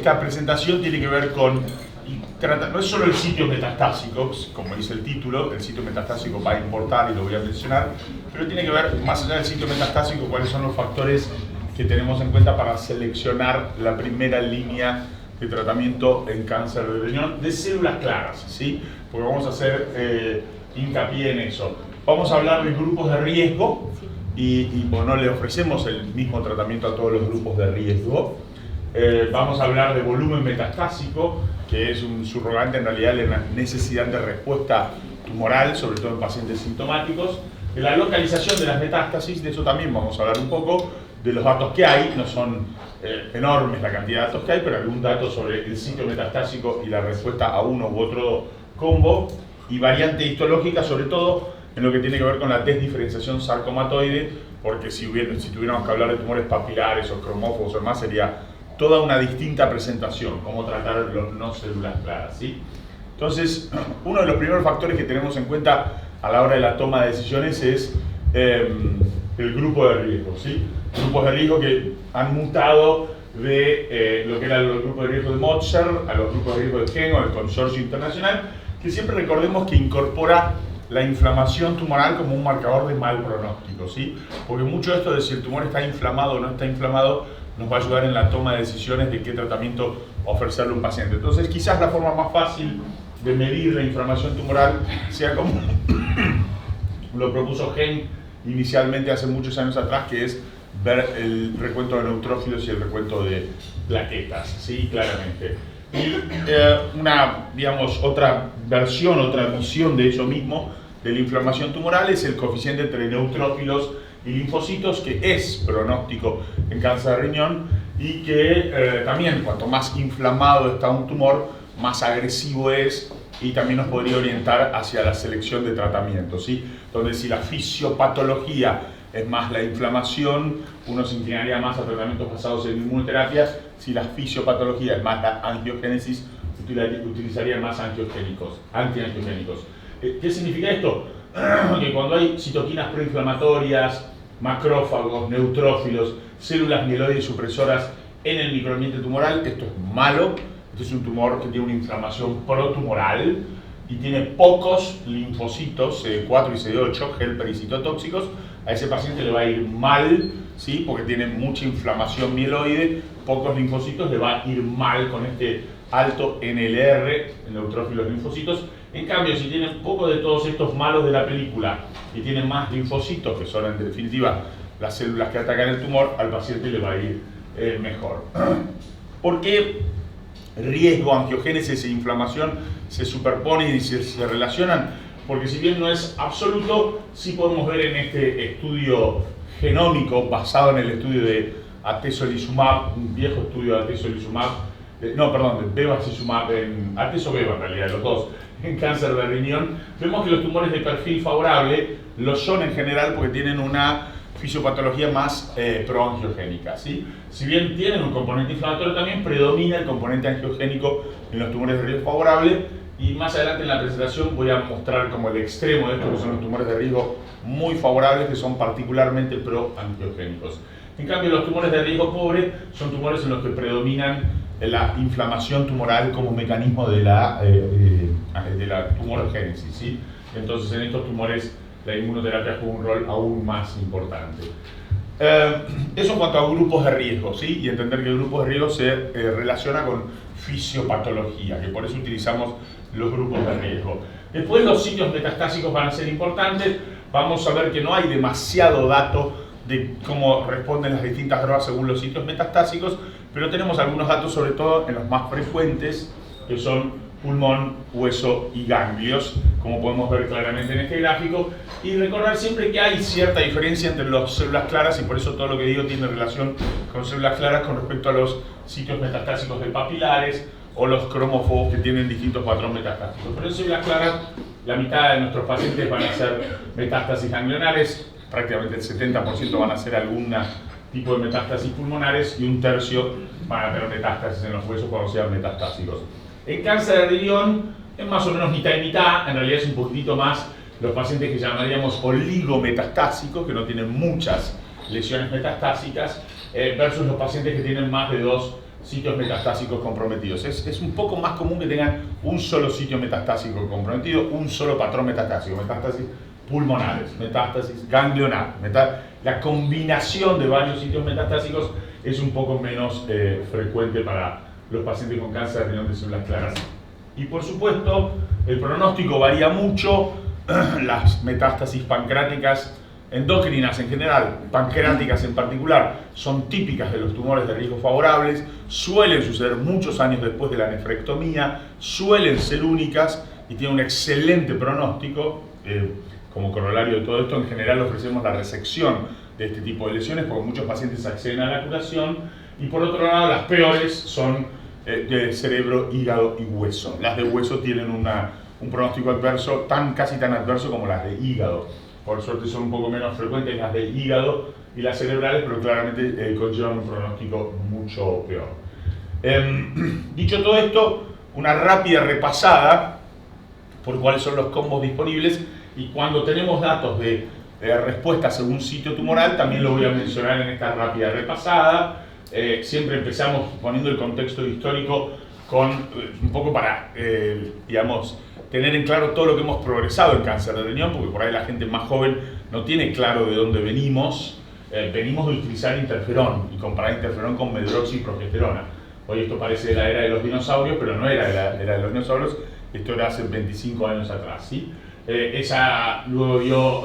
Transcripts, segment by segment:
esta presentación tiene que ver con, no es solo el sitio metastásico, como dice el título, el sitio metastásico va a importar y lo voy a mencionar, pero tiene que ver, más allá del sitio metastásico, cuáles son los factores que tenemos en cuenta para seleccionar la primera línea de tratamiento en cáncer de riñón de células claras, ¿sí? Porque vamos a hacer hincapié en eso. Vamos a hablar de grupos de riesgo y bueno, le ofrecemos el mismo tratamiento a todos los grupos de riesgo. Vamos a hablar de volumen metastásico, que es un subrogante en realidad de la necesidad de respuesta tumoral, sobre todo en pacientes sintomáticos. De la localización de las metástasis, de eso también vamos a hablar un poco, de los datos que hay, no son enormes la cantidad de datos que hay, pero algún dato sobre el sitio metastásico y la respuesta a uno u otro combo, y variante histológica, sobre todo en lo que tiene que ver con la desdiferenciación sarcomatoide, porque si tuviéramos que hablar de tumores papilares o cromófobos o demás, sería toda una distinta presentación, cómo tratar los no células claras, ¿sí? Entonces, uno de los primeros factores que tenemos en cuenta a la hora de la toma de decisiones es el grupo de riesgo, ¿sí? Grupos de riesgo que han mutado de lo que era el grupo de riesgo de Motzer a los grupos de riesgo de GEN o del Consorcio Internacional, que siempre recordemos que incorpora la inflamación tumoral como un marcador de mal pronóstico, ¿sí? Porque mucho de esto de si el tumor está inflamado o no está inflamado nos va a ayudar en la toma de decisiones de qué tratamiento ofrecerle a un paciente. Entonces, quizás la forma más fácil de medir la inflamación tumoral sea como lo propuso GEN inicialmente hace muchos años atrás, que es ver el recuento de neutrófilos y el recuento de plaquetas, ¿sí? Claramente. Y digamos, otra versión, otra visión de eso mismo, de la inflamación tumoral, es el coeficiente entre neutrófilos y linfocitos, que es pronóstico en cáncer de riñón y que también cuanto más inflamado está un tumor, más agresivo es, y también nos podría orientar hacia la selección de tratamientos, ¿sí? Donde si la fisiopatología es más la inflamación, uno se inclinaría más a tratamientos basados en inmunoterapia. Si la fisiopatología es más la angiogénesis, utilizaría más antiangiogénicos. ¿Qué significa esto? Que cuando hay citoquinas proinflamatorias, macrófagos, neutrófilos, células mieloides supresoras en el microambiente tumoral, esto es malo. Este es un tumor que tiene una inflamación protumoral y tiene pocos linfocitos, CD4 y CD8, helper y citotóxicos. A ese paciente le va a ir mal, ¿sí? Porque tiene mucha inflamación mieloide, pocos linfocitos, le va a ir mal con este alto NLR, neutrófilos linfocitos. En cambio, si tienen poco de todos estos malos de la película y tienen más linfocitos, que son en definitiva las células que atacan el tumor, al paciente le va a ir mejor. ¿Por qué riesgo, angiogénesis e inflamación se superponen y se relacionan? Porque si bien no es absoluto, sí podemos ver en este estudio genómico basado en el estudio de atezolizumab, un viejo estudio de atezolizumab, de bevacizumab, atezo-beva en realidad, los dos, en cáncer de riñón, vemos que los tumores de perfil favorable lo son en general porque tienen una fisiopatología más proangiogénica, ¿sí? Si bien tienen un componente inflamatorio, también predomina el componente angiogénico en los tumores de riesgo favorable, y más adelante en la presentación voy a mostrar como el extremo de esto, que son los tumores de riesgo muy favorables, que son particularmente proangiogénicos. En cambio, los tumores de riesgo pobre son tumores en los que predominan la inflamación tumoral como mecanismo de la tumorogénesis, ¿sí? Entonces, en estos tumores la inmunoterapia juega un rol aún más importante. Eso en cuanto a grupos de riesgo, ¿sí? Y entender que el grupo de riesgo se relaciona con fisiopatología, que por eso utilizamos los grupos de riesgo. Después los sitios metastásicos van a ser importantes. Vamos a ver que no hay demasiado dato de cómo responden las distintas drogas según los sitios metastásicos, pero tenemos algunos datos, sobre todo en los más frecuentes, que son pulmón, hueso y ganglios, como podemos ver claramente en este gráfico, y recordar siempre que hay cierta diferencia entre las células claras, y por eso todo lo que digo tiene relación con células claras con respecto a los sitios metastásicos de papilares o los cromófobos que tienen distintos patrones metastásicos. Pero en células claras, la mitad de nuestros pacientes van a ser metástasis ganglionares, prácticamente el 70% van a ser algún tipo de metástasis pulmonares y un tercio van a tener metástasis en los huesos cuando sean metastásicos. En cáncer de riñón es más o menos mitad y mitad, en realidad es un poquitito más los pacientes que llamaríamos oligometastásicos, que no tienen muchas lesiones metastásicas, versus los pacientes que tienen más de 2 sitios metastásicos comprometidos. Es un poco más común que tengan un solo sitio metastásico comprometido, un solo patrón metastásico, metástasis pulmonares, metástasis ganglionar. La combinación de varios sitios metastásicos es un poco menos frecuente para los pacientes con cáncer de riñón de células claras. Y por supuesto, el pronóstico varía mucho. Las metástasis pancreáticas, endocrinas en general, pancreáticas en particular, son típicas de los tumores de riesgo favorables, suelen suceder muchos años después de la nefrectomía, suelen ser únicas y tienen un excelente pronóstico. Como corolario de todo esto, en general ofrecemos la resección de este tipo de lesiones porque muchos pacientes acceden a la curación. Y por otro lado, las peores son de cerebro, hígado y hueso. Las de hueso tienen un pronóstico adverso casi tan adverso como las de hígado. Por suerte son un poco menos frecuentes las de hígado y las cerebrales, pero claramente conllevan un pronóstico mucho peor. Dicho todo esto, una rápida repasada por cuáles son los combos disponibles, y cuando tenemos datos de respuesta según sitio tumoral, también lo voy a mencionar en esta rápida repasada. Siempre empezamos poniendo el contexto histórico con un poco para, digamos, tener en claro todo lo que hemos progresado en cáncer de riñón, porque por ahí la gente más joven no tiene claro de dónde venimos. Venimos de utilizar interferón y comparar interferón con medroxiprogesterona. Hoy esto parece de la era de los dinosaurios, pero no era de la era de los dinosaurios, esto era hace 25 años atrás, ¿sí? Esa luego dio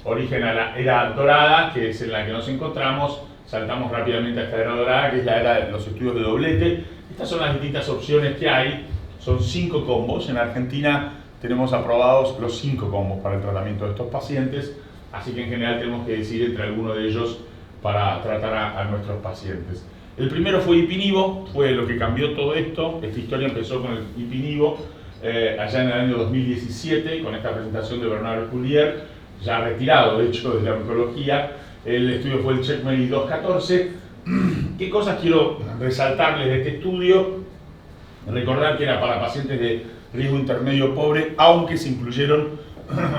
origen a la era dorada, que es en la que nos encontramos. Saltamos rápidamente a esta era dorada, que es la era de los estudios de doblete. Estas son las distintas opciones que hay. Son 5 combos. En Argentina tenemos aprobados los 5 combos para el tratamiento de estos pacientes, así que en general tenemos que decidir entre alguno de ellos para tratar a nuestros pacientes. El primero fue Ipinivo, fue lo que cambió todo esto. Esta historia empezó con el Ipinivo allá en el año 2017, con esta presentación de Bernard Coulier, ya retirado de hecho de la oncología. El estudio fue el CheckMate 214. ¿Qué cosas quiero resaltarles de este estudio? Recordar que era para pacientes de riesgo intermedio pobre, aunque se incluyeron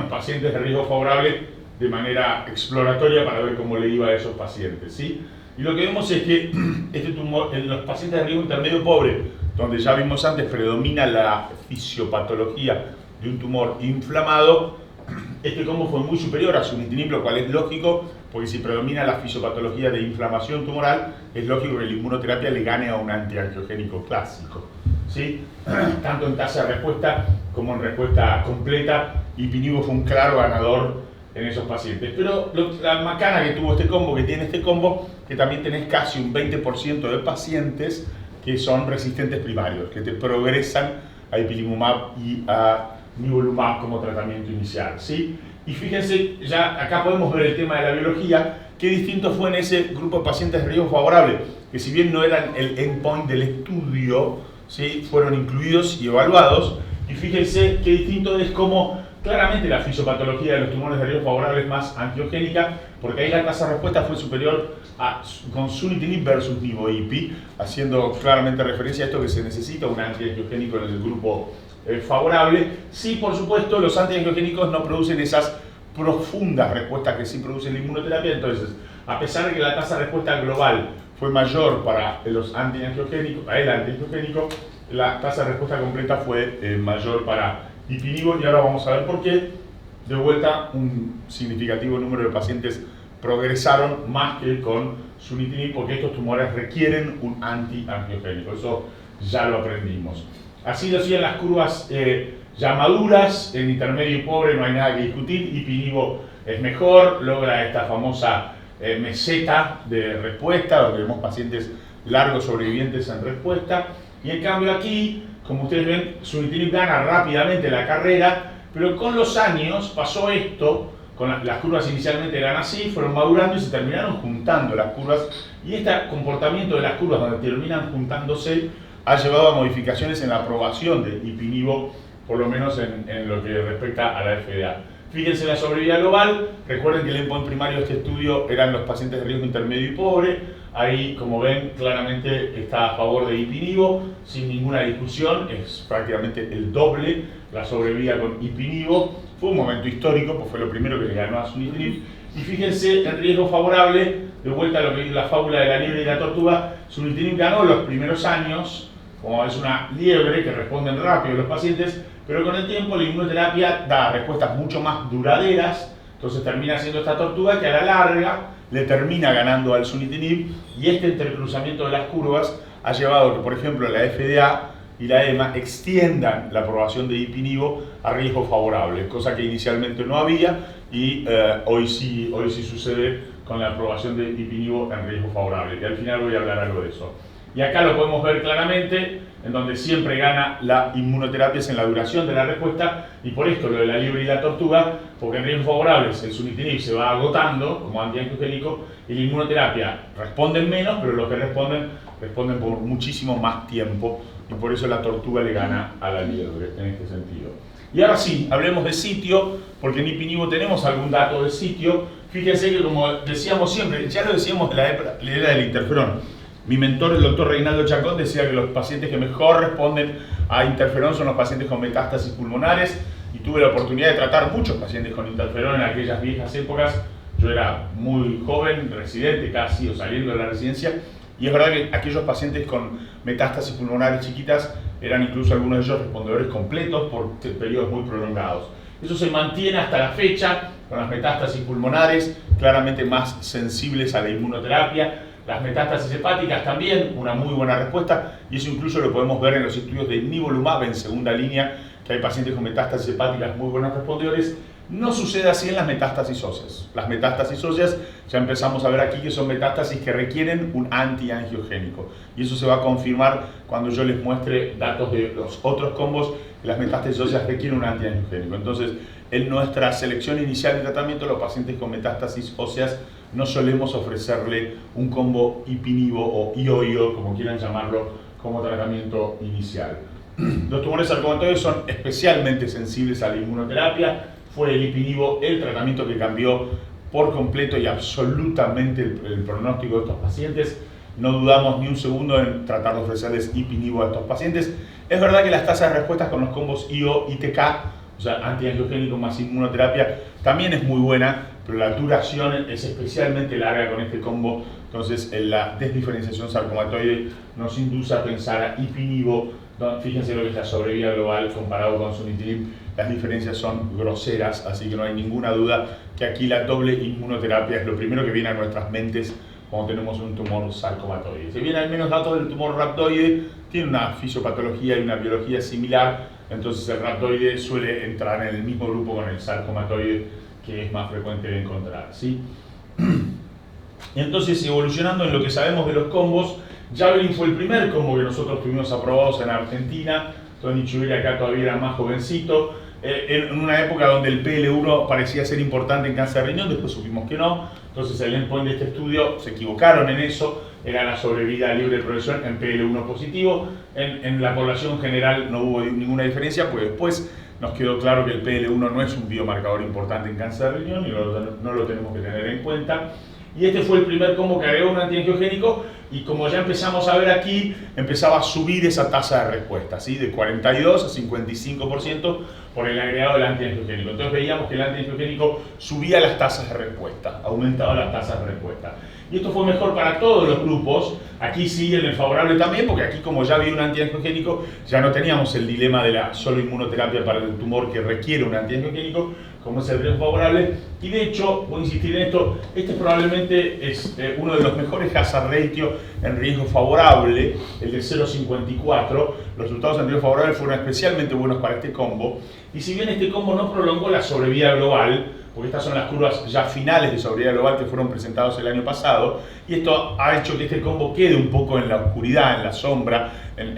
pacientes de riesgo favorable de manera exploratoria para ver cómo le iba a esos pacientes, ¿sí? Y lo que vemos es que este tumor, en los pacientes de riesgo intermedio pobre, donde ya vimos antes predomina la fisiopatología de un tumor inflamado, este combo fue muy superior a sunitinib, lo cual es lógico, porque si predomina la fisiopatología de inflamación tumoral, es lógico que la inmunoterapia le gane a un antiangiogénico clásico, ¿sí? Tanto en tasa de respuesta como en respuesta completa, Ipinivo fue un claro ganador en esos pacientes. Pero la macana que tuvo este combo, que tiene este combo, que también tenés casi un 20% de pacientes que son resistentes primarios, que te progresan a ipilimumab y a nivolumab como tratamiento inicial, ¿sí? Y fíjense, ya acá podemos ver el tema de la biología, qué distinto fue en ese grupo de pacientes de riesgo favorable, que si bien no eran el endpoint del estudio, ¿sí?, fueron incluidos y evaluados. Y fíjense qué distinto es cómo claramente la fisiopatología de los tumores de riesgo favorable es más angiogénica, porque ahí la tasa de respuesta fue superior con sunitinib versus nivo-ipi, haciendo claramente referencia a esto que se necesita un antiangiogénico en el grupo favorable. Sí, por supuesto, los antiangiogénicos no producen esas profundas respuestas que sí produce la inmunoterapia. Entonces, a pesar de que la tasa de respuesta global fue mayor para los antiangiogénicos, para el antiangiogénico, la tasa de respuesta completa fue mayor para Ipinivo, y ahora vamos a ver por qué. De vuelta, un significativo número de pacientes progresaron más que con sunitinib, porque estos tumores requieren un antiangiogénico. Eso ya lo aprendimos. Así lo siguen las curvas ya maduras. En intermedio y pobre no hay nada que discutir. Ipinivo es mejor, logra esta famosa meseta de respuesta, donde vemos pacientes largos sobrevivientes en respuesta. Y en cambio aquí, como ustedes ven, sunitinib gana rápidamente la carrera, pero con los años pasó esto. Las curvas inicialmente eran así, fueron madurando y se terminaron juntando las curvas. Y este comportamiento de las curvas donde terminan juntándose ha llevado a modificaciones en la aprobación de Ipinivo, por lo menos en lo que respecta a la FDA. Fíjense la sobrevida global. Recuerden que el endpoint primario de este estudio eran los pacientes de riesgo intermedio y pobre. Ahí, como ven, claramente está a favor de Ipinivo, sin ninguna discusión. Es prácticamente el doble la sobrevida con Ipinivo. Fue un momento histórico, pues fue lo primero que le ganó a sunitinib. Y fíjense, en riesgo favorable, de vuelta a lo que es la fábula de la liebre y la tortuga, sunitinib ganó los primeros años, como es una liebre que responden rápido los pacientes, pero con el tiempo la inmunoterapia da respuestas mucho más duraderas, entonces termina siendo esta tortuga que a la larga le termina ganando al sunitinib, y este entrecruzamiento de las curvas ha llevado a que, por ejemplo, la FDA y la EMA extiendan la aprobación de ipinivo a riesgo favorable, cosa que inicialmente no había, y hoy sí sucede con la aprobación de ipinivo en riesgo favorable, y al final voy a hablar algo de eso. Y acá lo podemos ver claramente, en donde siempre gana la inmunoterapia es en la duración de la respuesta, y por esto lo de la liebre y la tortuga, porque en riesgos favorables el sunitinib se va agotando como antiangiogénico, y la inmunoterapia responden menos, pero los que responden por muchísimo más tiempo, y por eso la tortuga le gana a la liebre en este sentido. Y ahora sí, hablemos de sitio, porque en ipinivo tenemos algún dato de sitio. Fíjense que, como decíamos siempre, ya lo decíamos de la era del interferón. Mi mentor, el doctor Reinaldo Chacón, decía que los pacientes que mejor responden a interferón son los pacientes con metástasis pulmonares, y tuve la oportunidad de tratar muchos pacientes con interferón en aquellas viejas épocas. Yo era muy joven, residente casi, o saliendo de la residencia, y es verdad que aquellos pacientes con metástasis pulmonares chiquitas eran incluso algunos de ellos respondedores completos por periodos muy prolongados. Eso se mantiene hasta la fecha con las metástasis pulmonares, claramente más sensibles a la inmunoterapia. Las metástasis hepáticas también, una muy buena respuesta, y eso incluso lo podemos ver en los estudios de nivolumab en segunda línea, que hay pacientes con metástasis hepáticas muy buenos respondedores. No sucede así en las metástasis óseas. Las metástasis óseas ya empezamos a ver aquí que son metástasis que requieren un antiangiogénico, y eso se va a confirmar cuando yo les muestre datos de los otros combos, que las metástasis óseas requieren un antiangiogénico. Entonces, en nuestra selección inicial de tratamiento, los pacientes con metástasis óseas no solemos ofrecerle un combo ipinivo o IO-IO, como quieran llamarlo, como tratamiento inicial. Los tumores sarcomatoides son especialmente sensibles a la inmunoterapia. Fue el ipinivo el tratamiento que cambió por completo y absolutamente el pronóstico de estos pacientes. No dudamos ni un segundo en tratar de ofrecerles ipinivo a estos pacientes. Es verdad que las tasas de respuestas con los combos IO-ITK, o sea, antiangiogénico más inmunoterapia, también es muy buena, pero la duración es especialmente larga con este combo. Entonces, la desdiferenciación sarcomatoide nos induce a pensar a ipinivo. Fíjense lo que es la sobrevida global comparado con sunitinib. Las diferencias son groseras, así que no hay ninguna duda que aquí la doble inmunoterapia es lo primero que viene a nuestras mentes cuando tenemos un tumor sarcomatoide. Si bien hay menos datos del tumor rhabdoide, tiene una fisiopatología y una biología similar, entonces el rhabdoide suele entrar en el mismo grupo con el sarcomatoide, que es más frecuente de encontrar, ¿sí? Y entonces, evolucionando en lo que sabemos de los combos, Javelin fue el primer combo que nosotros tuvimos aprobados en Argentina. Tony Chuberi acá todavía era más jovencito, en una época donde el PL1 parecía ser importante en cáncer de riñón, después supimos que no. Entonces el endpoint de este estudio se equivocaron en eso, era la sobrevida libre de progresión en PL1 positivo. En la población general no hubo ninguna diferencia, pues después nos quedó claro que el PL1 no es un biomarcador importante en cáncer de riñón y no lo tenemos que tener en cuenta. Y este fue el primer combo que agregó un antiangiogénico, y como ya empezamos a ver aquí, empezaba a subir esa tasa de respuesta, ¿sí? De 42 a 55% por el agregado del antiangiogénico. Entonces veíamos que el antiangiogénico subía las tasas de respuesta, aumentaba las tasas de respuesta. Y esto fue mejor para todos los grupos. Aquí sí, en el favorable también, porque aquí, como ya había un antiangiogénico, ya no teníamos el dilema de la solo inmunoterapia para el tumor que requiere un antiangiogénico, como es el riesgo favorable. Y de hecho, voy a insistir en esto, este probablemente es uno de los mejores hazard ratio en riesgo favorable, el de 0.54. Los resultados en riesgo favorable fueron especialmente buenos para este combo. Y si bien este combo no prolongó la sobrevida global, porque estas son las curvas ya finales de sobrevida global que fueron presentados el año pasado, y esto ha hecho que este combo quede un poco en la oscuridad, en la sombra,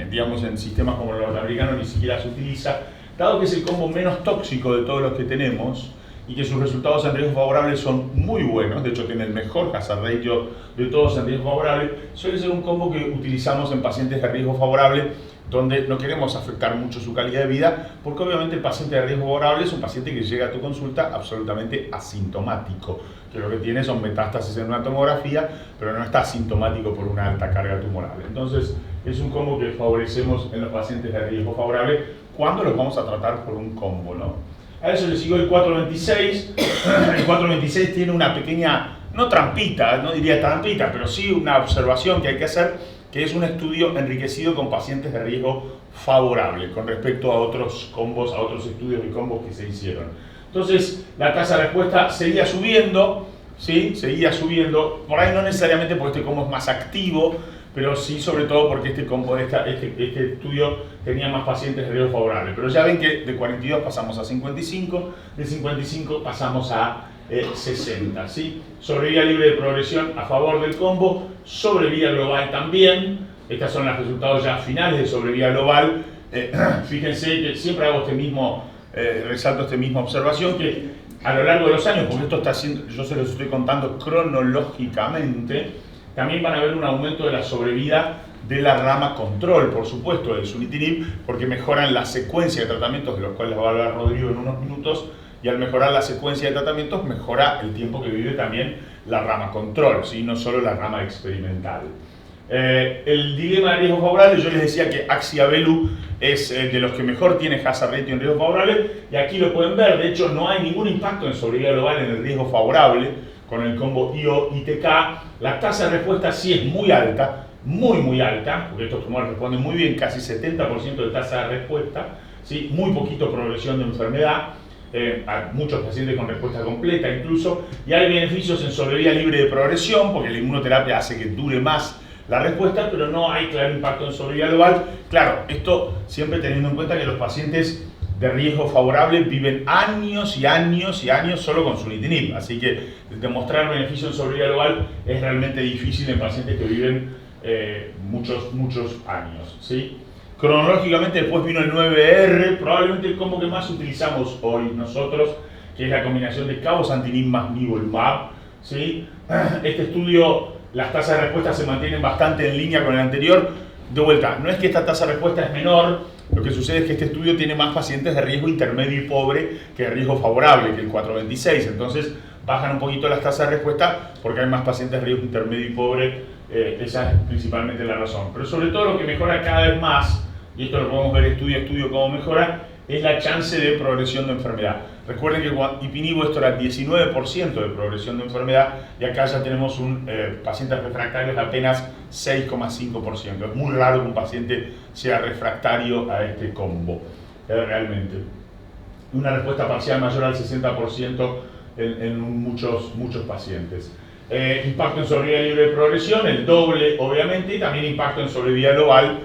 digamos en sistemas como el norteamericano ni siquiera se utiliza, dado que es el combo menos tóxico de todos los que tenemos, y que sus resultados en riesgo favorable son muy buenos, de hecho tiene el mejor hazard ratio de todos en riesgo favorable, suele ser un combo que utilizamos en pacientes de riesgo favorable, donde no queremos afectar mucho su calidad de vida, porque obviamente el paciente de riesgo favorable es un paciente que llega a tu consulta absolutamente asintomático, que lo que tiene son metástasis en una tomografía, pero no está asintomático por una alta carga tumoral. Entonces es un combo que favorecemos en los pacientes de riesgo favorable cuando los vamos a tratar por un combo, ¿no? A eso le siguió el 426. El 426 tiene una pequeña no trampita, no diría trampita, pero sí una observación que hay que hacer, que es un estudio enriquecido con pacientes de riesgo favorable con respecto a otros combos, a otros estudios de combos que se hicieron. Entonces, la tasa de respuesta seguía subiendo, ¿sí? Seguía subiendo, por ahí no necesariamente porque este combo es más activo, pero sí sobre todo porque este estudio tenía más pacientes de riesgo favorable. Pero ya ven que de 42 pasamos a 55, de 55 pasamos a 60, ¿sí? Sobrevida libre de progresión a favor del combo, sobrevida global también. Estos son los resultados ya finales de sobrevida global. Fíjense que siempre hago resalto esta misma observación, que a lo largo de los años, porque esto está haciendo, yo se los estoy contando cronológicamente, también van a ver un aumento de la sobrevida de la rama control, por supuesto, del sunitinib, porque mejoran la secuencia de tratamientos, de los cuales va a hablar Rodrigo en unos minutos, y al mejorar la secuencia de tratamientos, mejora el tiempo que vive también la rama control, ¿sí? No solo la rama experimental. El dilema de riesgo favorable, yo les decía que Axiabelu es de los que mejor tiene hazard ratio en riesgo favorable, y aquí lo pueden ver. De hecho, no hay ningún impacto en sobrevida global en el riesgo favorable con el combo IO-ITK. La tasa de respuesta sí es muy alta, muy alta, porque estos tumores responden muy bien, casi 70% de tasa de respuesta, ¿sí? Muy poquito progresión de enfermedad, a muchos pacientes con respuesta completa incluso, y hay beneficios en sobrevida libre de progresión, porque la inmunoterapia hace que dure más la respuesta, pero no hay claro impacto en sobrevida global. Claro, esto siempre teniendo en cuenta que los pacientes de riesgo favorable viven años y años y años solo con sunitinib, así que demostrar beneficio en sobrevida global es realmente difícil en pacientes que viven muchos años, ¿sí? Cronológicamente después vino el 9R, probablemente el combo que más utilizamos hoy nosotros, que es la combinación de cabozantinib más nivolumab, ¿sí? Este estudio, las tasas de respuesta se mantienen bastante en línea con el anterior. De vuelta, no es que esta tasa de respuesta es menor, lo que sucede es que este estudio tiene más pacientes de riesgo intermedio y pobre que de riesgo favorable, que el 426, entonces bajan un poquito las tasas de respuesta porque hay más pacientes de riesgo intermedio y pobre, esa es principalmente la razón. Pero sobre todo lo que mejora cada vez más, y esto lo podemos ver estudio a estudio cómo mejora, es la chance de progresión de enfermedad. Recuerden que con Ipinivo esto era 19% de progresión de enfermedad, y acá ya tenemos un paciente refractario de apenas 6,5%. Es muy raro que un paciente sea refractario a este combo, realmente. Una respuesta parcial mayor al 60% en muchos pacientes. Impacto en sobrevida libre de progresión, el doble obviamente, y también impacto en sobrevida global.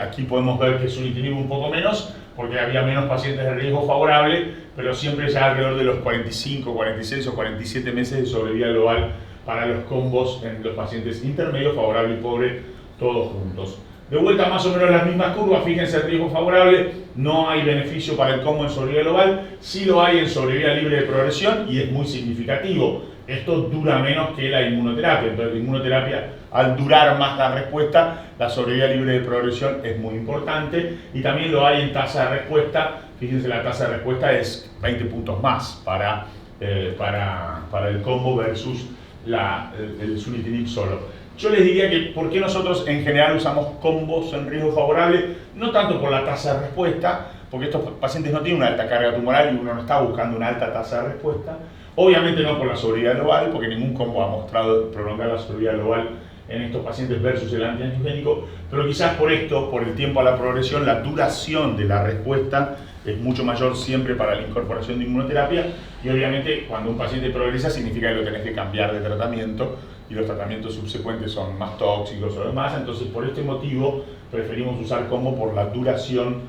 Aquí podemos ver que sunitinib un poco menos, porque había menos pacientes de riesgo favorable, pero siempre ya alrededor de los 45, 46 o 47 meses de sobrevida global para los combos en los pacientes intermedios, favorable y pobre, todos juntos. De vuelta más o menos las mismas curvas, fíjense el riesgo favorable, no hay beneficio para el combo en sobrevida global, sí lo hay en sobrevida libre de progresión y es muy significativo. Esto dura menos que la inmunoterapia, entonces la inmunoterapia, al durar más la respuesta, la sobrevida libre de progresión es muy importante, y también lo hay en tasa de respuesta. Fíjense, la tasa de respuesta es 20 puntos más para el combo versus el sunitinib solo. Yo les diría que por qué nosotros en general usamos combos en riesgo favorable, no tanto por la tasa de respuesta, porque estos pacientes no tienen una alta carga tumoral y uno no está buscando una alta tasa de respuesta. Obviamente no por la sobrevida global, porque ningún combo ha mostrado prolongar la sobrevida global en estos pacientes versus el antiangiogénico, pero quizás por esto, por el tiempo a la progresión, la duración de la respuesta es mucho mayor siempre para la incorporación de inmunoterapia, y obviamente cuando un paciente progresa significa que lo tenés que cambiar de tratamiento, y los tratamientos subsecuentes son más tóxicos o demás, entonces por este motivo preferimos usar combo por la duración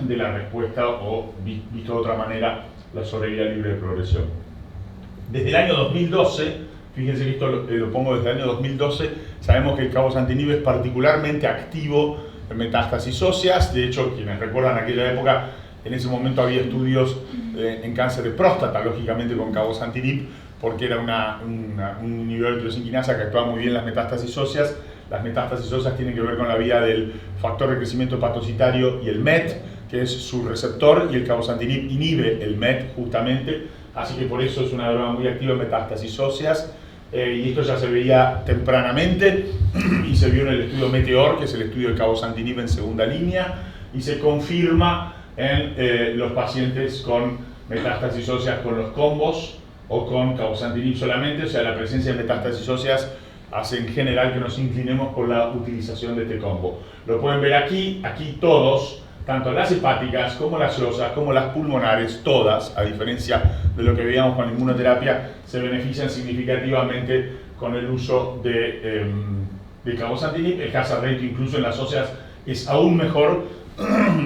de la respuesta, o visto de otra manera, la sobrevida libre de progresión. Desde el año 2012, fíjense que esto lo pongo desde el año 2012, sabemos que el cabozantinib es particularmente activo en metástasis óseas. De hecho, quienes recuerdan aquella época, en ese momento había estudios en cáncer de próstata, lógicamente con cabozantinib, porque era un inhibidor de tirosinquinasa que actuaba muy bien en las metástasis óseas. Las metástasis óseas tienen que ver con la vía del factor de crecimiento hepatocitario y el MET, que es su receptor, y el cabozantinib inhibe el MET justamente, así que por eso es una droga muy activa en metástasis óseas, y esto ya se veía tempranamente y se vio en el estudio Meteor, que es el estudio del cabozantinib en segunda línea, y se confirma en los pacientes con metástasis óseas con los combos, o con cabozantinib solamente, o sea, la presencia de metástasis óseas hace en general que nos inclinemos por la utilización de este combo. Lo pueden ver aquí, todos, tanto las hepáticas como las seosas, como las pulmonares, todas, a diferencia de lo que veíamos con la inmunoterapia, se benefician significativamente con el uso de cabozantinib. El hazard ratio incluso en las óseas es aún mejor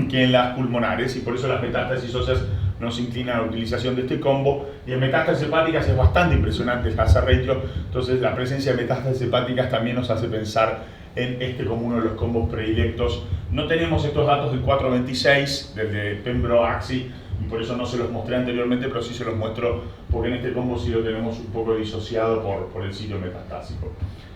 que en las pulmonares, y por eso las metástasis óseas nos inclinan a la utilización de este combo. Y en metástasis hepáticas es bastante impresionante el hazard ratio, entonces la presencia de metástasis hepáticas también nos hace pensar en este como uno de los combos predilectos. No tenemos estos datos del 426, del de Pembro-Axi, y por eso no se los mostré anteriormente, pero sí se los muestro porque en este combo sí lo tenemos un poco disociado por el sitio metastásico.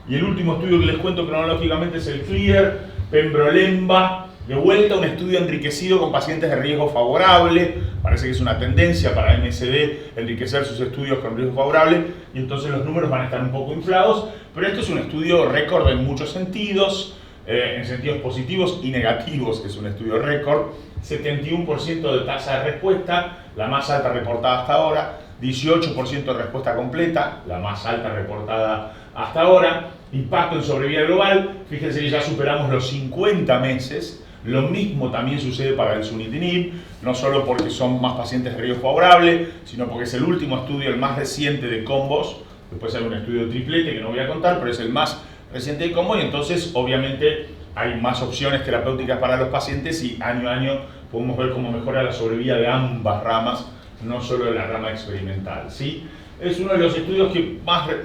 Y el último estudio que les cuento cronológicamente es el CLEAR, Pembro-Lemba. De vuelta, un estudio enriquecido con pacientes de riesgo favorable. Parece que es una tendencia para MSD enriquecer sus estudios con riesgo favorable, y entonces los números van a estar un poco inflados, pero esto es un estudio récord en muchos sentidos, en sentidos positivos y negativos. Es un estudio récord, 71% de tasa de respuesta, la más alta reportada hasta ahora, 18% de respuesta completa, la más alta reportada hasta ahora, impacto en sobrevida global, fíjense que ya superamos los 50 meses. Lo mismo también sucede para el sunitinib, no solo porque son más pacientes de riesgo favorable, sino porque es el último estudio, el más reciente de combos. Después hay un estudio de triplete que no voy a contar, pero es el más reciente de combo, y entonces obviamente hay más opciones terapéuticas para los pacientes, y año a año podemos ver cómo mejora la sobrevida de ambas ramas, no solo de la rama experimental, ¿sí? Es uno de los estudios que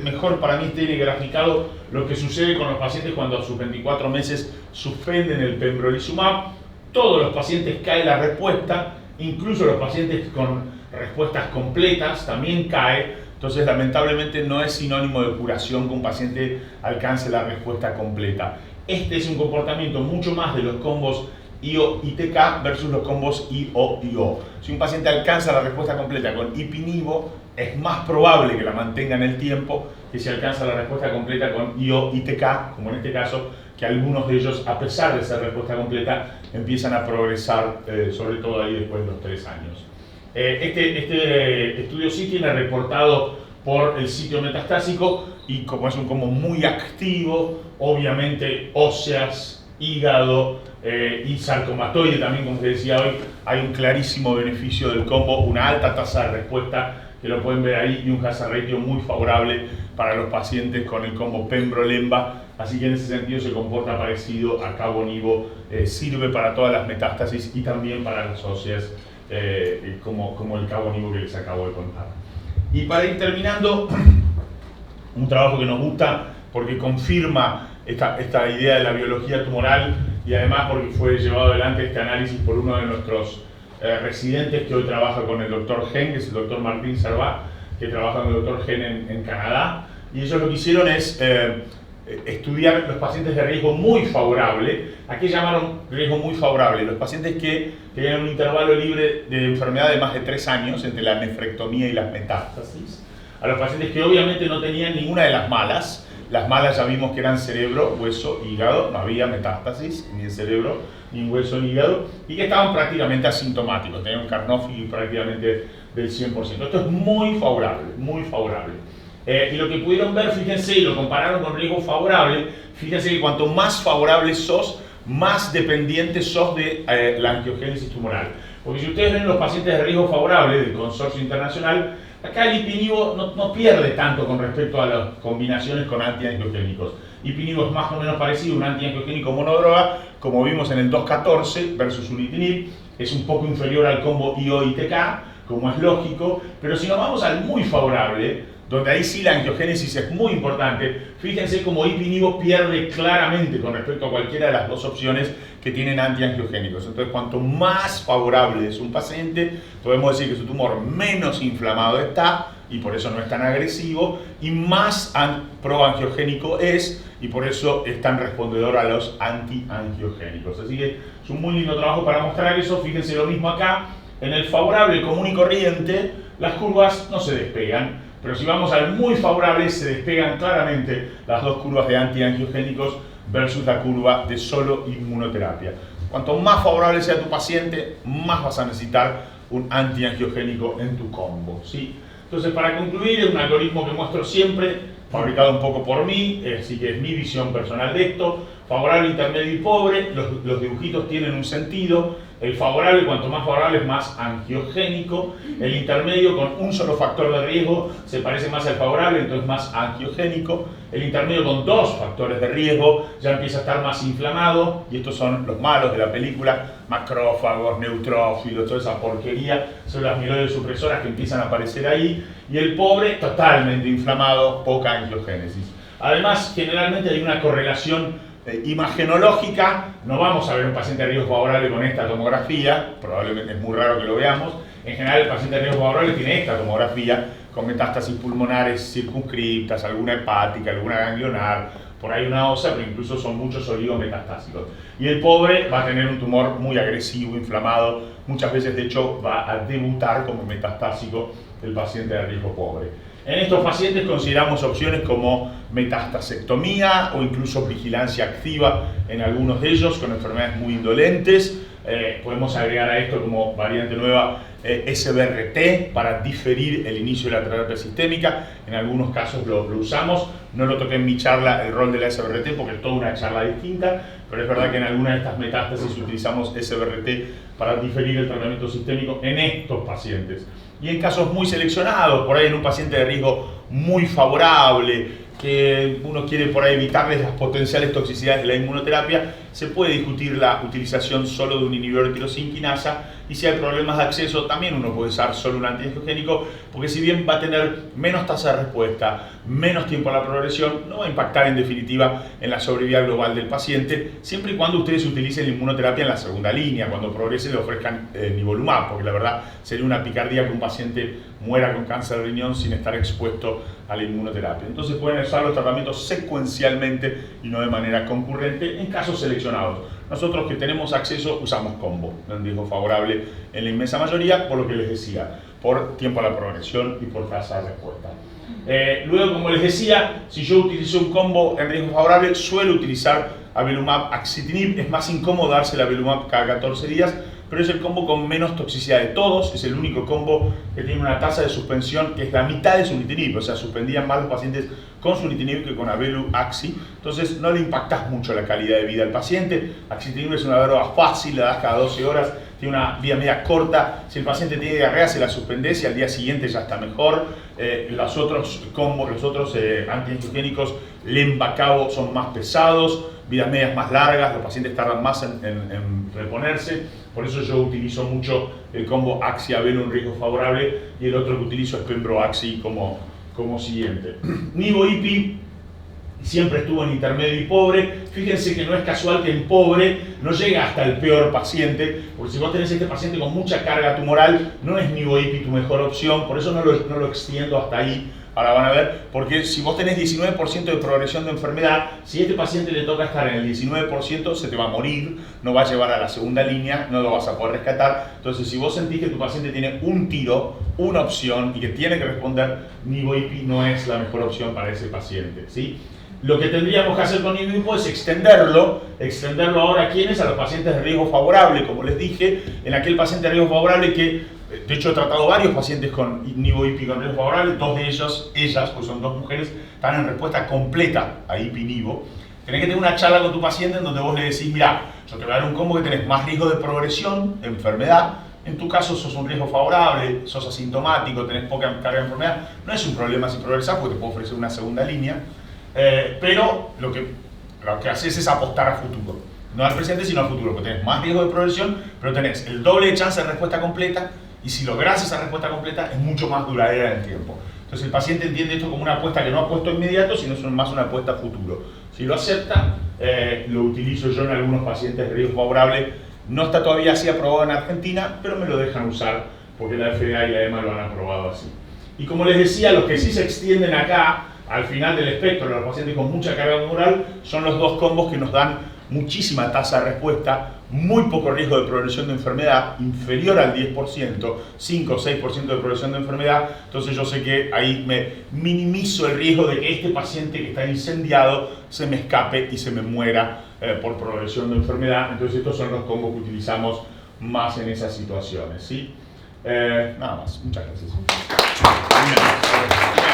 mejor para mí tiene graficado lo que sucede con los pacientes cuando a sus 24 meses suspenden el pembrolizumab. Todos los pacientes cae la respuesta, incluso los pacientes con respuestas completas también cae. Entonces, lamentablemente no es sinónimo de curación que un paciente alcance la respuesta completa. Este es un comportamiento mucho más de los combos IO-ITK versus los combos IO-IO. Si un paciente alcanza la respuesta completa con ipinivo, es más probable que la mantenga en el tiempo que si alcanza la respuesta completa con IO-ITK, como en este caso, que algunos de ellos, a pesar de ser respuesta completa, empiezan a progresar, sobre todo ahí después de los 3 años. Este estudio sí tiene reportado por el sitio metastásico, y como es un combo muy activo, obviamente óseas, hígado y sarcomatoide también, como les decía hoy, hay un clarísimo beneficio del combo, una alta tasa de respuesta, que lo pueden ver ahí, y un hazard ratio muy favorable para los pacientes con el combo Pembro-Lemba. Así que en ese sentido se comporta parecido a cabo-nivo, sirve para todas las metástasis y también para las óseas, como el cabo-nivo que les acabo de contar. Y para ir terminando, un trabajo que nos gusta porque confirma esta idea de la biología tumoral, y además porque fue llevado adelante este análisis por uno de nuestros residentes que hoy trabaja con el Dr. Gen, que es el Dr. Martín Servat, que trabaja con el Dr. Gen en Canadá. Y ellos lo que hicieron es estudiar los pacientes de riesgo muy favorable. ¿A qué llamaron riesgo muy favorable? Los pacientes que tenían un intervalo libre de enfermedad de más de 3 años entre la nefrectomía y las metástasis. A los pacientes que obviamente no tenían ninguna de las malas. Las malas ya vimos que eran cerebro, hueso, hígado, no había metástasis ni en cerebro, ni en hueso, ni hígado, y que estaban prácticamente asintomáticos, tenían un Karnofsky prácticamente del 100%. Esto es muy favorable, muy favorable. Y lo que pudieron ver, fíjense, y lo compararon con riesgo favorable, fíjense que cuanto más favorable sos, más dependiente sos de la angiogénesis tumoral. Porque si ustedes ven los pacientes de riesgo favorable del consorcio internacional, acá el ipinivo no pierde tanto con respecto a las combinaciones con antiangiogénicos. Ipinivo es más o menos parecido a un antiangiogénico monodroga, como vimos en el 214 versus sunitinib, es un poco inferior al combo IO-ITK, como es lógico, pero si nos vamos al muy favorable, donde ahí sí la angiogénesis es muy importante, fíjense cómo ipinivo pierde claramente con respecto a cualquiera de las dos opciones que tienen antiangiogénicos. Entonces, cuanto más favorable es un paciente, podemos decir que su tumor menos inflamado está, y por eso no es tan agresivo, y más proangiogénico es, y por eso es tan respondedor a los antiangiogénicos. Así que es un muy lindo trabajo para mostrar eso. Fíjense lo mismo acá, en el favorable común y corriente, las curvas no se despegan, pero si vamos al muy favorable, se despegan claramente las dos curvas de antiangiogénicos versus la curva de solo inmunoterapia. Cuanto más favorable sea tu paciente, más vas a necesitar un antiangiogénico en tu combo, ¿sí? Entonces, para concluir, es un algoritmo que muestro siempre, fabricado un poco por mí, así que es mi visión personal de esto. Favorable, intermedio y pobre, los dibujitos tienen un sentido. El favorable, cuanto más favorable, es más angiogénico. El intermedio, con un solo factor de riesgo, se parece más al favorable, entonces más angiogénico. El intermedio, con dos factores de riesgo, ya empieza a estar más inflamado. Y estos son los malos de la película: macrófagos, neutrófilos, toda esa porquería. Son las amiloides supresoras que empiezan a aparecer ahí. Y el pobre, totalmente inflamado, poca angiogénesis. Además, generalmente hay una correlación imagenológica. No vamos a ver un paciente de riesgo favorable con esta tomografía, probablemente es muy raro que lo veamos. En general, el paciente de riesgo favorable tiene esta tomografía con metástasis pulmonares circunscriptas, alguna hepática, alguna ganglionar, por ahí una ósea, pero incluso son muchos oligometastásicos. Y el pobre va a tener un tumor muy agresivo, inflamado, muchas veces de hecho va a debutar como metastásico el paciente de riesgo pobre. En estos pacientes consideramos opciones como metastasectomía o incluso vigilancia activa en algunos de ellos con enfermedades muy indolentes. Podemos agregar a esto como variante nueva SBRT para diferir el inicio de la terapia sistémica. En algunos casos lo usamos. No lo toqué en mi charla el rol de la SBRT porque es toda una charla distinta, pero es verdad que en algunas de estas metástasis utilizamos SBRT para diferir el tratamiento sistémico en estos pacientes. Y en casos muy seleccionados, por ahí en un paciente de riesgo muy favorable, que uno quiere por ahí evitarles las potenciales toxicidades de la inmunoterapia, se puede discutir la utilización solo de un inhibidor de tirosinquinasa, y si hay problemas de acceso también uno puede usar solo un antiangiogénico, porque si bien va a tener menos tasa de respuesta, menos tiempo a la progresión, no va a impactar en definitiva en la sobrevida global del paciente, siempre y cuando ustedes utilicen la inmunoterapia en la segunda línea, cuando progrese le ofrezcan nivolumab, porque la verdad sería una picardía que un paciente muera con cáncer de riñón sin estar expuesto a la inmunoterapia. Entonces pueden usar los tratamientos secuencialmente y no de manera concurrente en casos seleccionados. Nosotros que tenemos acceso usamos combo, en riesgo favorable en la inmensa mayoría, por lo que les decía, por tiempo a la progresión y por tasa de respuesta. Luego, como les decía, si yo utilizo un combo en riesgo favorable, suelo utilizar avelumab axitinib. Es más incómodo darse la avelumab cada 14 días, pero es el combo con menos toxicidad de todos. Es el único combo que tiene una tasa de suspensión que es la mitad de sunitinib, o sea, suspendían más los pacientes con sunitinib que con avelu-axi. Entonces no le impactas mucho la calidad de vida al paciente. Axitinib es una droga fácil, la das cada 12 horas, tiene una vía media corta. Si el paciente tiene diarrea, se la suspendés y al día siguiente ya está mejor. Los otros combos, los otros antiangiogénicos, lenva-cabo, son más pesados, vidas medias más largas, los pacientes tardan más en reponerse. Por eso yo utilizo mucho el combo axi-avelu en riesgo favorable, y el otro que utilizo es pembro-axi como siguiente. Nivo-ipi siempre estuvo en intermedio y pobre. Fíjense que no es casual que en pobre no llega hasta el peor paciente, porque si vos tenés este paciente con mucha carga tumoral, no es nivo-ipi tu mejor opción, por eso no lo extiendo hasta ahí. Ahora van a ver, porque si vos tenés 19% de progresión de enfermedad, si a este paciente le toca estar en el 19%, se te va a morir, no va a llevar a la segunda línea, no lo vas a poder rescatar. Entonces, si vos sentís que tu paciente tiene un tiro, una opción, y que tiene que responder, nivo-ipi no es la mejor opción para ese paciente, ¿sí? Lo que tendríamos que hacer con nivo-ipi es extenderlo ahora a ¿quiénes? A los pacientes de riesgo favorable, como les dije, en aquel paciente de riesgo favorable que, de hecho he tratado varios pacientes con nivo-ipi con riesgo favorable, dos de ellas, pues son dos mujeres, están en respuesta completa a ipi-nivo. Tenés que tener una charla con tu paciente en donde vos le decís, mira, yo te voy a dar un combo que tenés más riesgo de progresión, de enfermedad. En tu caso sos un riesgo favorable, sos asintomático, tenés poca carga de enfermedad, no es un problema si progresás porque te puedo ofrecer una segunda línea. Pero lo que haces es apostar a futuro, no al presente sino al futuro, porque tenés más riesgo de progresión, pero tenés el doble de chance de respuesta completa, y si lográs esa respuesta completa es mucho más duradera en el tiempo. Entonces el paciente entiende esto como una apuesta que no apuesto inmediato, sino es más una apuesta a futuro. Si lo acepta, lo utilizo yo en algunos pacientes de riesgo favorable. No está todavía así aprobado en Argentina, pero me lo dejan usar porque la FDA y la EMA lo han aprobado así. Y como les decía, los que sí se extienden acá al final del espectro, los pacientes con mucha carga tumoral, son los dos combos que nos dan muchísima tasa de respuesta, muy poco riesgo de progresión de enfermedad, inferior al 10%, 5 o 6% de progresión de enfermedad. Entonces yo sé que ahí me minimizo el riesgo de que este paciente que está incendiado se me escape y se me muera por progresión de enfermedad. Entonces estos son los combos que utilizamos más en esas situaciones, ¿sí? Nada más, muchas gracias. Bien.